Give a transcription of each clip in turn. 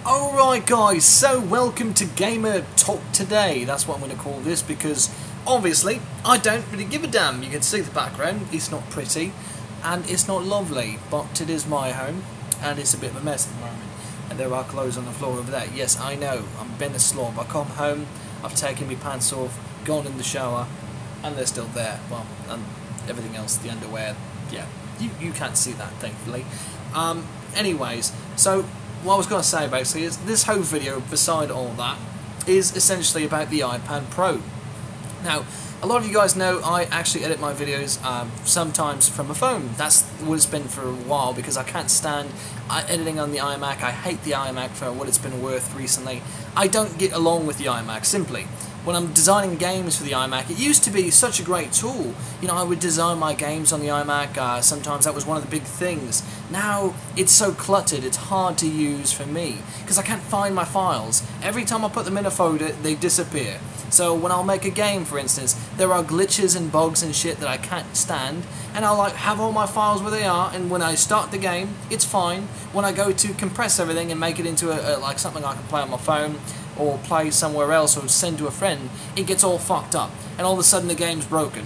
Alright guys, so welcome to Gamer Talk Today. That's what I'm going to call this because obviously I don't really give a damn. You can see the background, it's not pretty and it's not lovely, but it is my home and it's a bit of a mess at the moment. And there are clothes on the floor over there. Yes, I know, I'm been a slob. I come home, I've taken my pants off, gone in the shower and they're still there. Well, and everything else, the underwear, yeah, you can't see that thankfully. Anyways, so what I was going to say basically is this whole video, beside all that, is essentially about the iPad Pro. Now, a lot of you guys know I actually edit my videos sometimes from a phone. That's what it's been for a while because I can't stand editing on the iMac. I hate the iMac for what it's been worth recently. I don't get along with the iMac, simply. When I'm designing games for the iMac, it used to be such a great tool. You know, I would design my games on the iMac, sometimes that was one of the big things. Now, it's so cluttered, it's hard to use for me, because I can't find my files. Every time I put them in a folder, they disappear. So when I'll make a game, for instance, there are glitches and bugs and shit that I can't stand, and I'll like have all my files where they are, and when I start the game, it's fine. When I go to compress everything and make it into like something I can play on my phone, or play somewhere else, or send to a friend, it gets all fucked up, and all of a sudden the game's broken.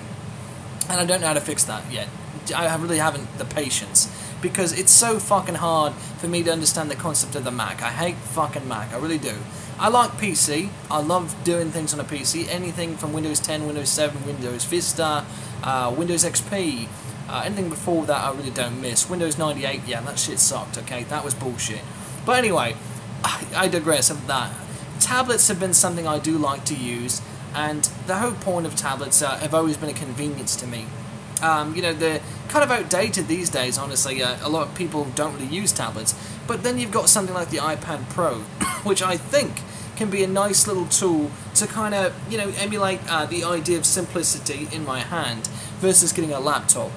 And I don't know how to fix that yet. I really haven't the patience, because it's so fucking hard for me to understand the concept of the Mac. I hate fucking Mac, I really do. I like PC, I love doing things on a PC, anything from Windows 10, Windows 7, Windows Vista, Windows XP, anything before that I really don't miss. Windows 98, yeah, that shit sucked, okay, that was bullshit. But anyway, I digress of that. Tablets have been something I do like to use, and the whole point of tablets have always been a convenience to me. You know, they're kind of outdated these days, honestly. A lot of people don't really use tablets. But then you've got something like the iPad Pro, which I think can be a nice little tool to kind of, you know, emulate the idea of simplicity in my hand versus getting a laptop,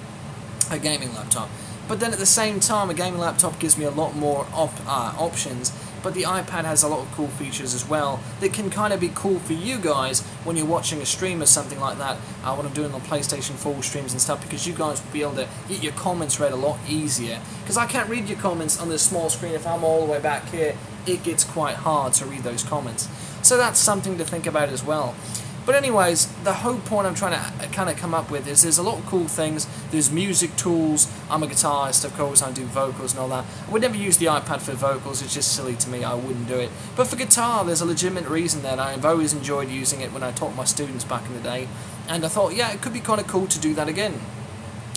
a gaming laptop. But then at the same time, a gaming laptop gives me a lot more options. But the iPad has a lot of cool features as well that can kind of be cool for you guys when you're watching a stream or something like that, when I'm doing the PlayStation 4 streams and stuff, because you guys will be able to get your comments read a lot easier. Because I can't read your comments on this small screen. If I'm all the way back here, it gets quite hard to read those comments. So that's something to think about as well. But anyways, the whole point I'm trying to kind of come up with is there's a lot of cool things. There's music tools. I'm a guitarist, of course, I do vocals and all that. I would never use the iPad for vocals, it's just silly to me, I wouldn't do it. But for guitar, there's a legitimate reason that I've always enjoyed using it when I taught my students back in the day. And I thought, yeah, it could be kind of cool to do that again.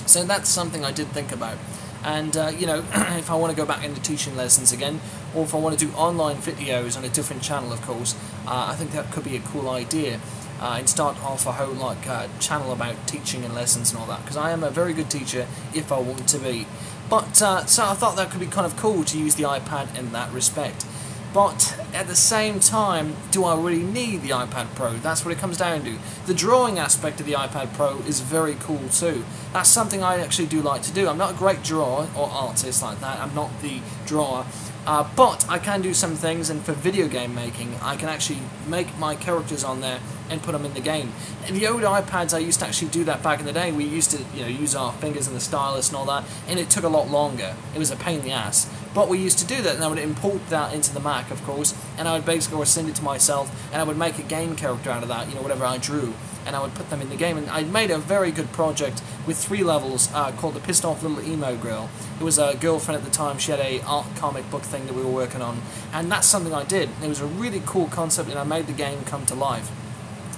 So that's something I did think about. And, you know, if I want to go back into teaching lessons again, or if I want to do online videos on a different channel, of course, I think that could be a cool idea. And start off a whole channel about teaching and lessons and all that, because I am a very good teacher if I want to be. But so I thought that could be kind of cool to use the iPad in that respect. But at the same time, do I really need the iPad Pro? That's what it comes down to. The drawing aspect of the iPad Pro is very cool too. That's something I actually do like to do. I'm not a great drawer or artist like that. I'm not the drawer. But I can do some things, and for video game making, I can actually make my characters on there and put them in the game. In the old iPads, I used to actually do that back in the day. We used to, you know, use our fingers and the stylus and all that, and it took a lot longer. It was a pain in the ass. But we used to do that, and I would import that into the Mac, of course, and I would basically send it to myself, and I would make a game character out of that, you know, whatever I drew, and I would put them in the game. And I made a very good project with 3 levels called the Pissed Off Little Emo Girl. It was a girlfriend at the time. She had a art comic book thing that we were working on, and that's something I did. It was a really cool concept, and I made the game come to life.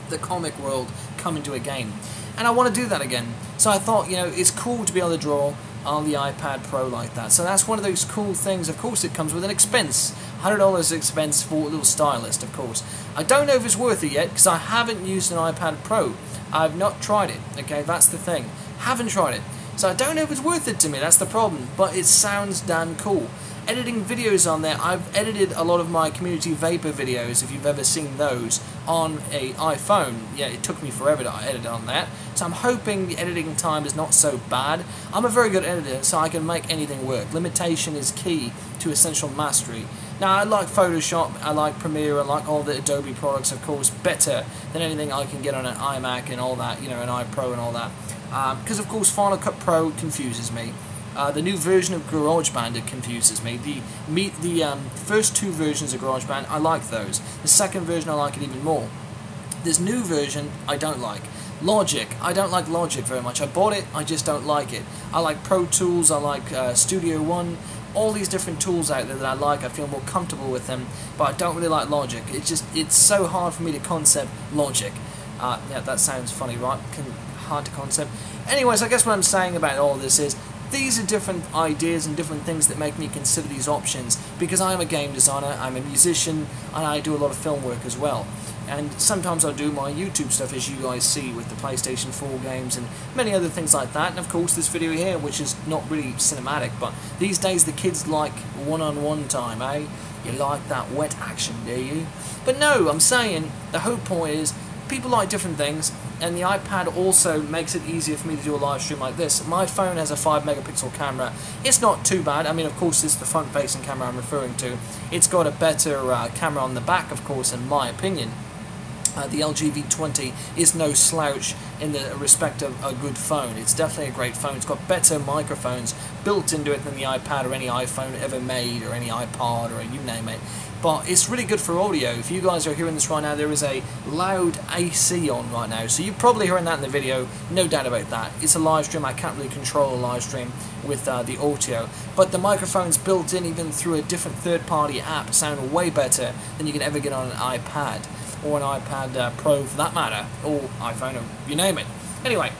The comic world come into a game, and I want to do that again. So I thought, you know, it's cool to be able to draw on the iPad Pro like that. So that's one of those cool things. Of course, it comes with an expense. $100 expense for a little stylist, of course. I don't know if it's worth it yet, because I haven't used an iPad Pro. I've not tried it, okay, that's the thing. Haven't tried it. So I don't know if it's worth it to me, that's the problem. But it sounds damn cool. Editing videos on there, I've edited a lot of my Community Vapor videos, if you've ever seen those, on an iPhone. Yeah, it took me forever to edit on that. So I'm hoping the editing time is not so bad. I'm a very good editor, so I can make anything work. Limitation is key to essential mastery. Now, I like Photoshop, I like Premiere, I like all the Adobe products, of course, better than anything I can get on an iMac and all that, you know, an iPro and all that. Because, of course, Final Cut Pro confuses me. The new version of GarageBand, it confuses me. The first two versions of GarageBand, I like those. The second version, I like it even more. This new version, I don't like. Logic, I don't like Logic very much. I bought it, I just don't like it. I like Pro Tools, I like Studio One, all these different tools out there that I like. I feel more comfortable with them, but I don't really like Logic. It's so hard for me to concept Logic. Yeah, that sounds funny, right? Hard to concept. Anyways, I guess what I'm saying about all this is, these are different ideas and different things that make me consider these options, because I am a game designer, I'm a musician, and I do a lot of film work as well. And sometimes I do my YouTube stuff, as you guys see, with the PlayStation 4 games and many other things like that. And of course this video here, which is not really cinematic, but these days the kids like one-on-one time, eh? You like that wet action, do you? But no, I'm saying, the whole point is, people like different things, and the iPad also makes it easier for me to do a live stream like this. My phone has a 5 megapixel camera. It's not too bad. I mean, of course, it's the front-facing camera I'm referring to. It's got a better camera on the back, of course, in my opinion. The LG V20 is no slouch in the respect of a good phone. It's definitely a great phone. It's got better microphones built into it than the iPad or any iPhone ever made, or any iPod, or you name it. But it's really good for audio. If you guys are hearing this right now, there is a loud AC on right now, so you're probably hearing that in the video, no doubt about that. It's a live stream. I can't really control a live stream with the audio, but the microphones built in, even through a different third-party app, sound way better than you can ever get on an iPad, or an iPad Pro for that matter, or iPhone, or you name it. Anyway,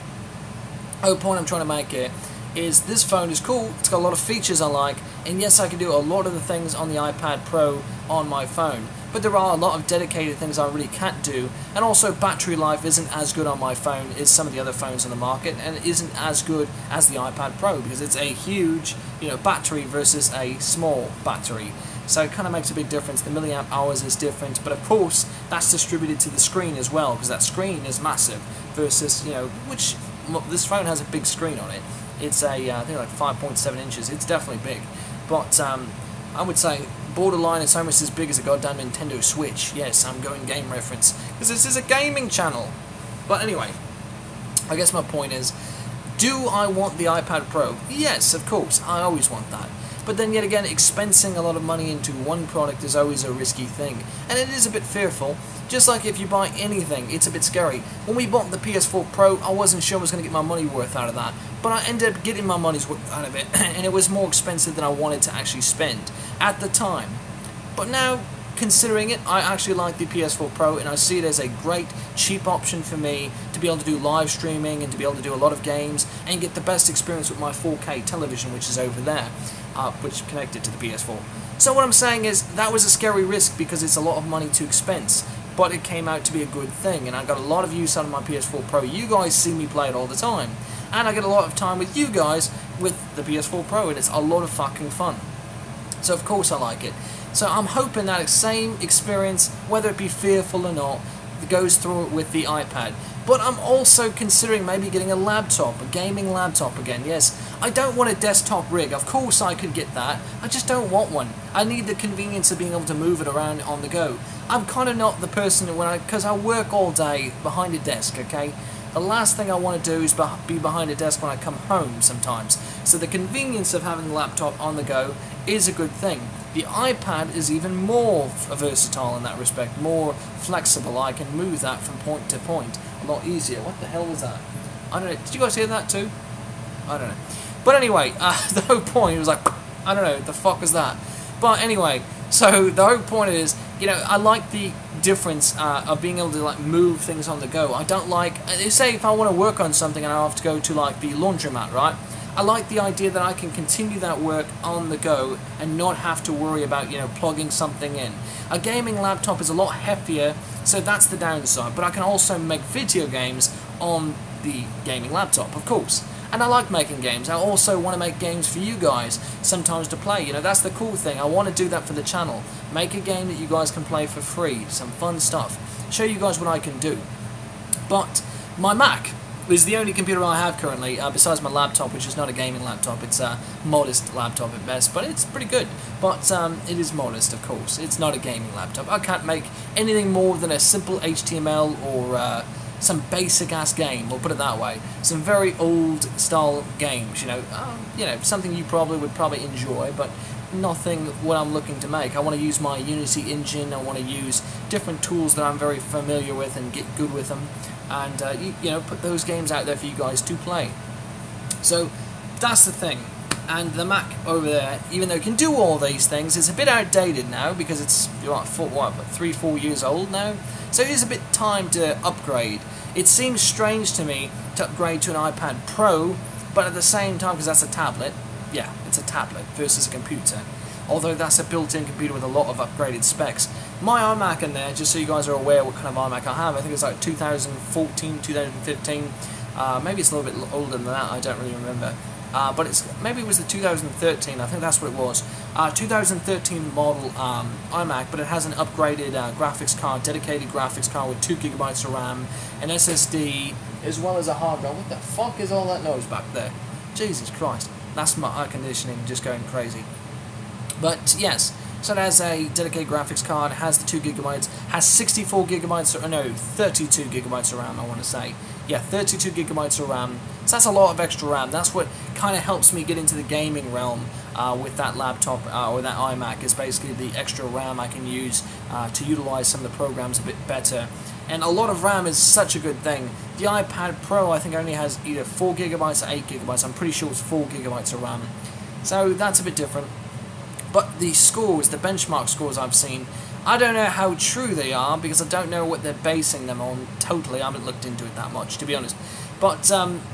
the whole point I'm trying to make here is this phone is cool, it's got a lot of features I like, and yes, I can do a lot of the things on the iPad Pro on my phone, but there are a lot of dedicated things I really can't do, and also battery life isn't as good on my phone as some of the other phones on the market, and it isn't as good as the iPad Pro, because it's a huge, battery versus a small battery. So it kind of makes a big difference. The milliamp hours is different, but of course that's distributed to the screen as well, because that screen is massive versus, which this phone has a big screen on it. It's I think like 5.7 inches. It's definitely big, but I would say borderline it's almost as big as a goddamn Nintendo Switch. Yes, I'm going game reference, because this is a gaming channel. But anyway, I guess my point is, do I want the iPad Pro? Yes, of course, I always want that. But then yet again, expensing a lot of money into one product is always a risky thing, and it is a bit fearful. Just like if you buy anything, it's a bit scary. When we bought the PS4 Pro, I wasn't sure I was going to get my money worth out of that, but I ended up getting my money's worth out of it, and it was more expensive than I wanted to actually spend at the time. But now, considering it, I actually like the PS4 Pro, and I see it as a great, cheap option for me to be able to do live streaming and to be able to do a lot of games and get the best experience with my 4K television, which is over there, which is connected to the PS4. So what I'm saying is, that was a scary risk because it's a lot of money to expense, but it came out to be a good thing, and I got a lot of use out of my PS4 Pro. You guys see me play it all the time, and I get a lot of time with you guys with the PS4 Pro, and it's a lot of fucking fun. So of course I like it. So I'm hoping that same experience, whether it be fearful or not, goes through with the iPad. But I'm also considering maybe getting a laptop, a gaming laptop again. Yes, I don't want a desktop rig. Of course I could get that. I just don't want one. I need the convenience of being able to move it around on the go. I'm kind of not the person because I work all day behind a desk, okay? The last thing I want to do is be behind a desk when I come home sometimes. So the convenience of having the laptop on the go is a good thing. The iPad is even more versatile in that respect, more flexible. I can move that from point to point a lot easier. What the hell was that? I don't know. Did you guys hear that too? I don't know. But anyway, the whole point was like, I don't know, the fuck was that? But anyway, so the whole point is, I like the difference of being able to move things on the go. I don't like, say if I want to work on something and I have to go to the laundromat, right? I like the idea that I can continue that work on the go and not have to worry about, plugging something in. A gaming laptop is a lot heftier, so that's the downside. But I can also make video games on the gaming laptop, of course. And I like making games. I also want to make games for you guys sometimes to play. That's the cool thing. I want to do that for the channel. Make a game that you guys can play for free. Some fun stuff. Show you guys what I can do. But my Mac is the only computer I have currently, besides my laptop, which is not a gaming laptop. It's a modest laptop at best, but it's pretty good. But it is modest, of course. It's not a gaming laptop. I can't make anything more than a simple HTML or some basic ass game, we'll put it that way. Some very old style games, something you would probably enjoy, but nothing what I'm looking to make. I want to use my Unity engine. I want to use different tools that I'm very familiar with and get good with them, and put those games out there for you guys to play. So that's the thing. And the Mac over there, even though it can do all these things, is a bit outdated now because it's 3-4 years old now. So it is a bit time to upgrade. It seems strange to me to upgrade to an iPad Pro, but at the same time, because that's a tablet, yeah, it's a tablet versus a computer. Although that's a built-in computer with a lot of upgraded specs. My iMac in there, just so you guys are aware what kind of iMac I have, I think it's like 2014, 2015. Maybe it's a little bit older than that, I don't really remember. But maybe it was the 2013, I think that's what it was. 2013 model iMac, but it has an upgraded graphics card, dedicated graphics card with 2 GB of RAM, an SSD, as well as a hard drive. What the fuck is all that noise back there? Jesus Christ, that's my air conditioning just going crazy. But yes, so it has a dedicated graphics card, has the 2 GB, has 64 GB, no, 32 GB of RAM, I want to say. Yeah, 32 GB of RAM. So that's a lot of extra RAM. That's what kind of helps me get into the gaming realm with that laptop or that iMac, is basically the extra RAM I can use to utilize some of the programs a bit better. And a lot of RAM is such a good thing. The iPad Pro, I think, only has either 4 GB or 8 GB. I'm pretty sure it's 4 GB of RAM. So that's a bit different. But the scores, the benchmark scores I've seen, I don't know how true they are because I don't know what they're basing them on totally. I haven't looked into it that much, to be honest. But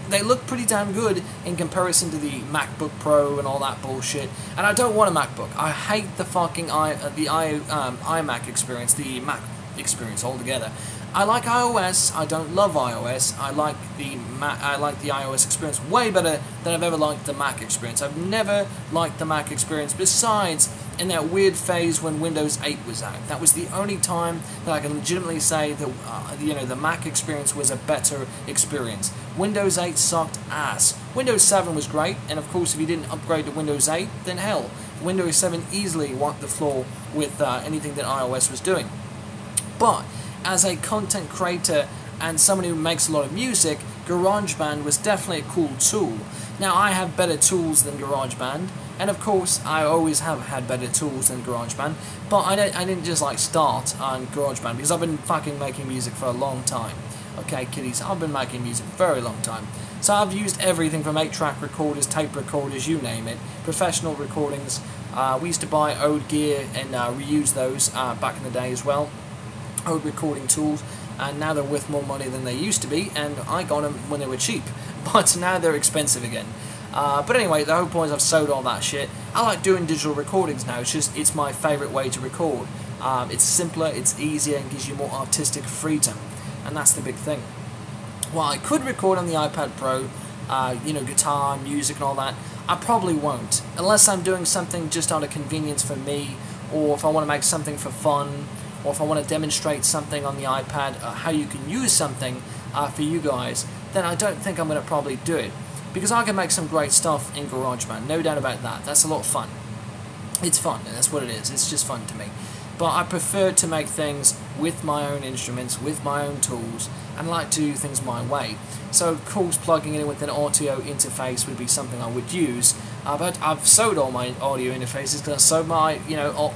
they look pretty damn good in comparison to the MacBook Pro and all that bullshit. And I don't want a MacBook. I hate the fucking iMac experience, the Mac experience altogether. I like iOS. I don't love iOS. I like the iOS experience way better than I've ever liked the Mac experience. I've never liked the Mac experience besides in that weird phase when Windows 8 was out. That was the only time that I can legitimately say that the Mac experience was a better experience. Windows 8 sucked ass. Windows 7 was great, and of course if you didn't upgrade to Windows 8, then hell, Windows 7 easily wiped the floor with anything that iOS was doing. But as a content creator and someone who makes a lot of music, GarageBand was definitely a cool tool. Now, I have better tools than GarageBand, and of course, I always have had better tools than GarageBand, but I didn't just start on GarageBand because I've been fucking making music for a long time. Okay, kiddies, I've been making music for a very long time. So I've used everything from 8-track recorders, tape recorders, you name it, professional recordings. We used to buy old gear and reuse those back in the day as well. Old recording tools, and now they're worth more money than they used to be, and I got them when they were cheap, but now they're expensive again. But anyway, the whole point is I've sold all that shit. I like doing digital recordings now. It's my favourite way to record. It's simpler, it's easier, and gives you more artistic freedom, and that's the big thing. While I could record on the iPad Pro, guitar, music and all that, I probably won't, unless I'm doing something just out of convenience for me, or if I want to make something for fun, or if I want to demonstrate something on the iPad, how you can use something for you guys, then I don't think I'm going to probably do it. Because I can make some great stuff in GarageBand, no doubt about that. That's a lot of fun. It's fun, and that's what it is. It's just fun to me. But I prefer to make things with my own instruments, with my own tools, and like to do things my way. So of course plugging in with an audio interface would be something I would use. But I've sold all my audio interfaces because I sold my,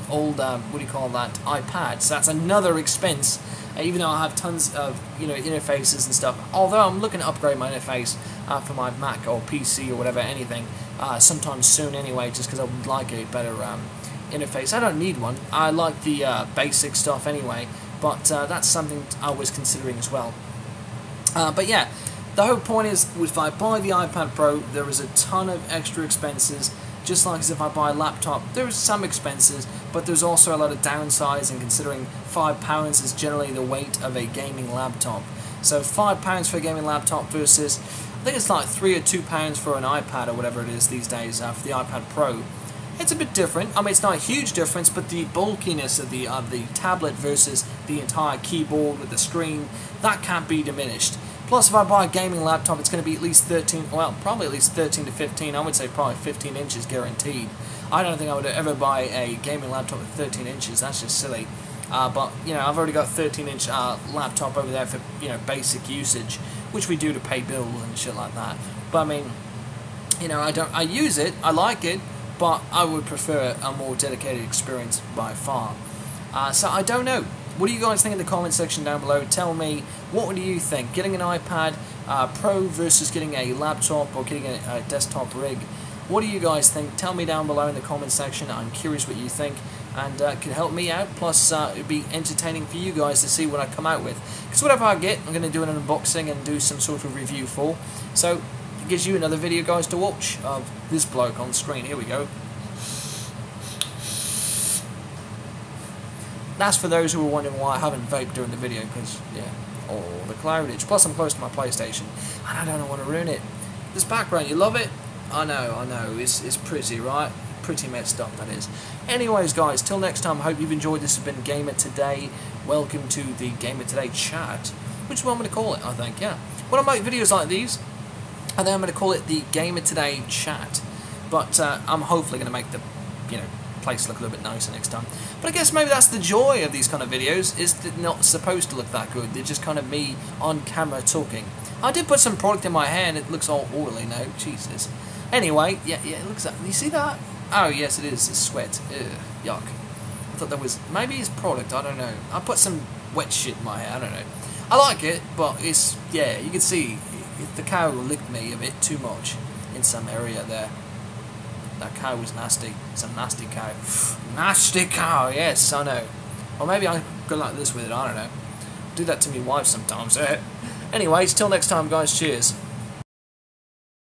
old, iPad. So that's another expense, even though I have tons of, interfaces and stuff. Although I'm looking to upgrade my interface for my Mac or PC or whatever, anything, sometime soon anyway, just because I would like a better interface. I don't need one. I like the basic stuff anyway, but that's something I was considering as well. But yeah, the whole point is, if I buy the iPad Pro, there is a ton of extra expenses, just like as if I buy a laptop. There is some expenses, but there's also a lot of downsides in considering £5 is generally the weight of a gaming laptop. So £5 for a gaming laptop versus, I think it's like £3 or £2 for an iPad or whatever it is these days for the iPad Pro. It's a bit different. I mean, it's not a huge difference, but the bulkiness of the tablet versus the entire keyboard with the screen, that can't be diminished. Plus, if I buy a gaming laptop, it's going to be at least 13, well, probably at least 13 to 15, I would say probably 15 inches guaranteed. I don't think I would ever buy a gaming laptop with 13 inches, that's just silly. But you know, I've already got 13-inch laptop over there for basic usage, which we do to pay bills and shit like that. But I mean, I use it, I like it, but I would prefer a more dedicated experience by far. So I don't know. What do you guys think in the comment section down below? Tell me, what do you think? Getting an iPad Pro versus getting a laptop or getting a desktop rig? What do you guys think? Tell me down below in the comment section. I'm curious what you think, and can help me out. Plus, it'd be entertaining for you guys to see what I come out with. Because whatever I get, I'm going to do an unboxing and do some sort of review for. So, it gives you another video, guys, to watch of this bloke on screen. Here we go. That's for those who are wondering why I haven't vaped during the video, because, yeah, all the cloudage. Plus, I'm close to my PlayStation, and I don't want to ruin it. This background, you love it? I know, it's pretty, right? Pretty messed up, that is. Anyways, guys, till next time, I hope you've enjoyed. This has been Gamer Today. Welcome to the Gamer Today chat, which is what I'm going to call it, I think, yeah. When I make videos like these, I think I'm going to call it the Gamer Today chat. But I'm hopefully going to make the, place look a little bit nicer next time. But I guess maybe that's the joy of these kind of videos, is that they're not supposed to look that good. They're just kind of me on camera talking. I did put some product in my hair and it looks all orderly now. Jesus. Anyway, yeah, it looks like... You see that? Oh, yes, it is. It's sweat. Ugh, yuck. I thought that was... Maybe it's product. I don't know. I put some wet shit in my hair. I don't know. I like it, but it's... Yeah, you can see the cow licked me a bit too much in some area there. That cow was nasty. It's a nasty cow. Nasty cow, yes, I know. Or maybe I go like this with it, I don't know. Do that to me wife sometimes. Anyways, till next time, guys, cheers.